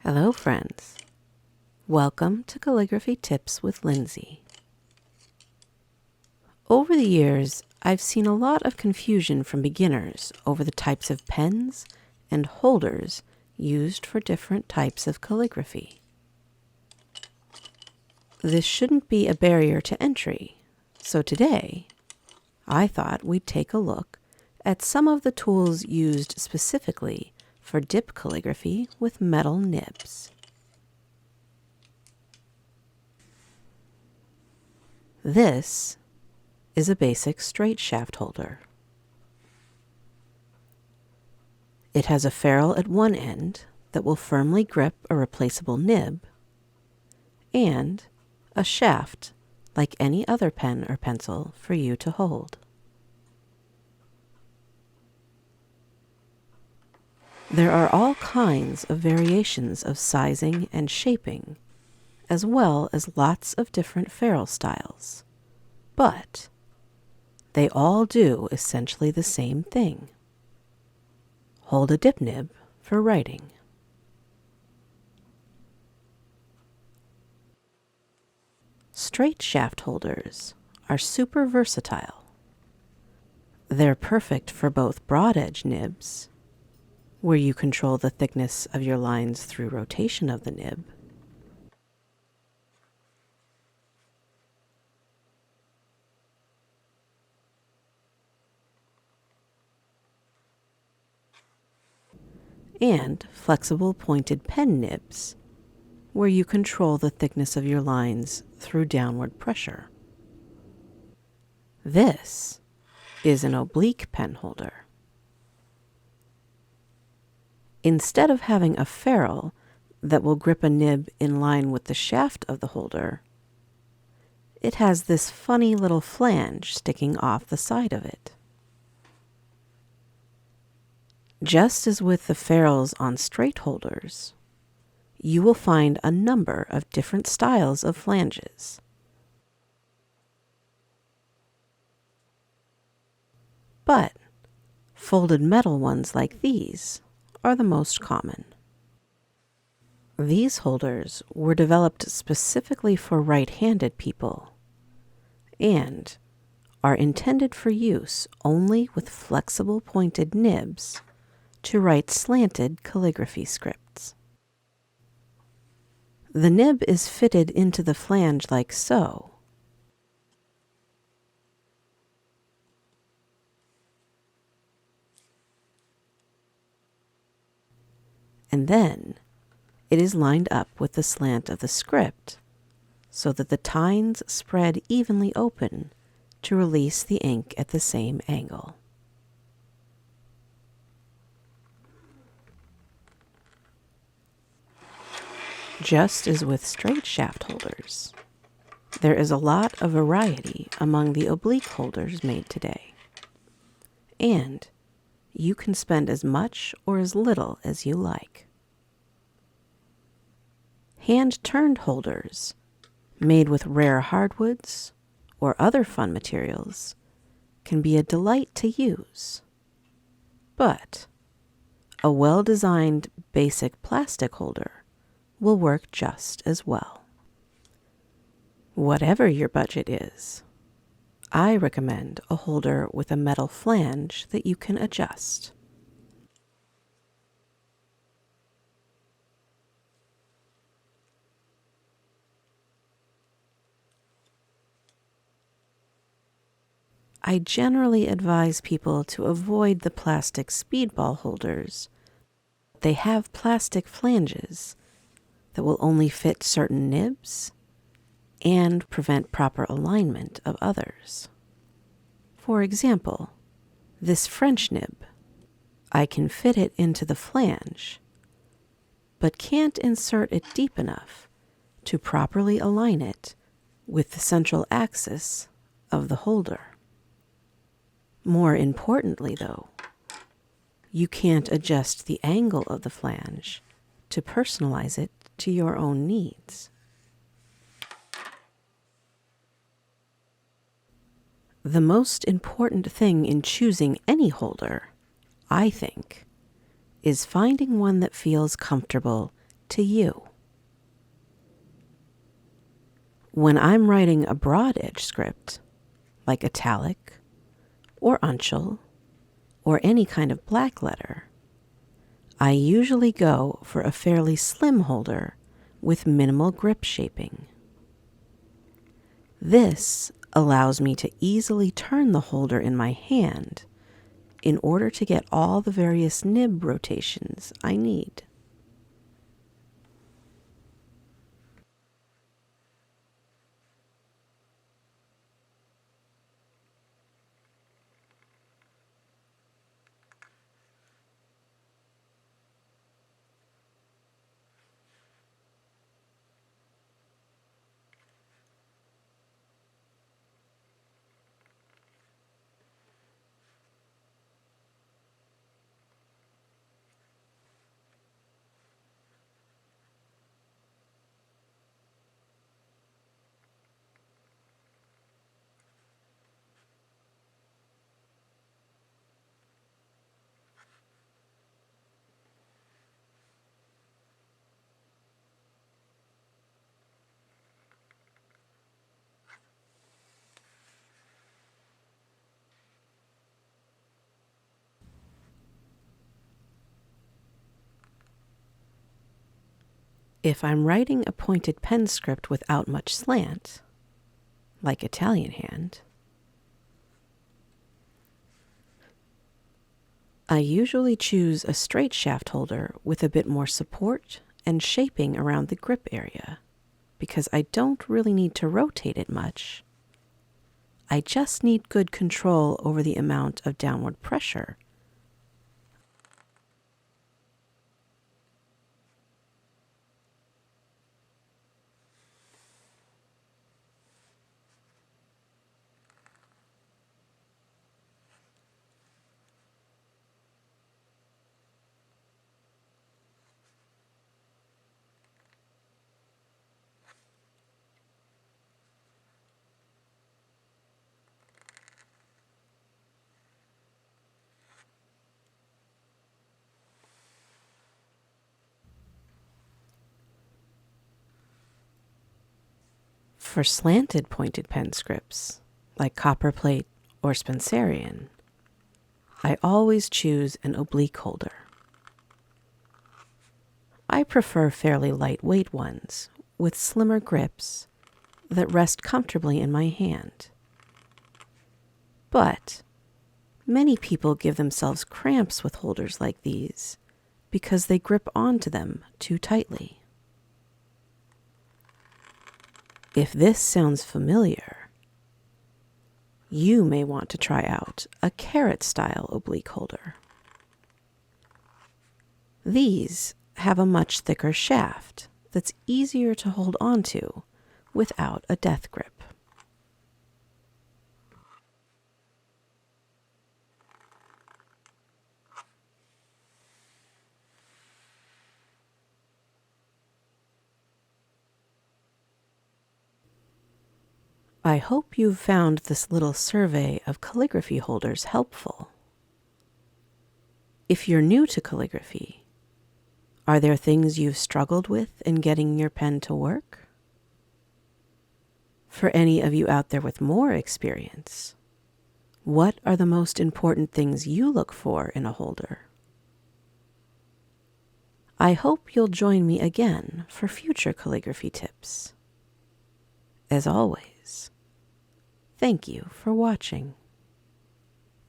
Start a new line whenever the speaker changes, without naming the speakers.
Hello friends, welcome to Calligraphy Tips with Lindsey. Over the years, I've seen a lot of confusion from beginners over the types of pens and holders used for different types of calligraphy. This shouldn't be a barrier to entry, so today I thought we'd take a look at some of the tools used specifically for dip calligraphy with metal nibs. This is a basic straight shaft holder. It has a ferrule at one end that will firmly grip a replaceable nib, and a shaft like any other pen or pencil for you to hold. There are all kinds of variations of sizing and shaping, as well as lots of different ferrule styles, but they all do essentially the same thing. Hold a dip nib for writing. Straight shaft holders are super versatile. They're perfect for both broad edge nibs, where you control the thickness of your lines through rotation of the nib, and flexible pointed pen nibs, where you control the thickness of your lines through downward pressure. This is an oblique pen holder. Instead of having a ferrule that will grip a nib in line with the shaft of the holder, it has this funny little flange sticking off the side of it. Just as with the ferrules on straight holders, you will find a number of different styles of flanges. But folded metal ones like these are the most common. These holders were developed specifically for right-handed people and are intended for use only with flexible pointed nibs to write slanted calligraphy scripts. The nib is fitted into the flange like so, and then it is lined up with the slant of the script so that the tines spread evenly open to release the ink at the same angle. Just as with straight shaft holders, there is a lot of variety among the oblique holders made today, and you can spend as much or as little as you like. Hand-turned holders, made with rare hardwoods or other fun materials, can be a delight to use. But a well-designed basic plastic holder will work just as well. Whatever your budget is, I recommend a holder with a metal flange that you can adjust. I generally advise people to avoid the plastic speedball holders. They have plastic flanges that will only fit certain nibs and prevent proper alignment of others. For example, this French nib, I can fit it into the flange, but can't insert it deep enough to properly align it with the central axis of the holder. More importantly, though, you can't adjust the angle of the flange to personalize it to your own needs. The most important thing in choosing any holder, I think, is finding one that feels comfortable to you. When I'm writing a broad edge script, like italic or uncial or any kind of black letter, I usually go for a fairly slim holder with minimal grip shaping. This allows me to easily turn the holder in my hand in order to get all the various nib rotations I need. If I'm writing a pointed pen script without much slant, like Italian hand, I usually choose a straight shaft holder with a bit more support and shaping around the grip area, because I don't really need to rotate it much. I just need good control over the amount of downward pressure. For slanted pointed pen scripts, like copperplate or Spencerian, I always choose an oblique holder. I prefer fairly lightweight ones with slimmer grips that rest comfortably in my hand. But many people give themselves cramps with holders like these because they grip onto them too tightly. If this sounds familiar, you may want to try out a carrot-style oblique holder. These have a much thicker shaft that's easier to hold onto without a death grip. I hope you've found this little survey of calligraphy holders helpful. If you're new to calligraphy, are there things you've struggled with in getting your pen to work? For any of you out there with more experience, what are the most important things you look for in a holder? I hope you'll join me again for future calligraphy tips. As always, thank you for watching.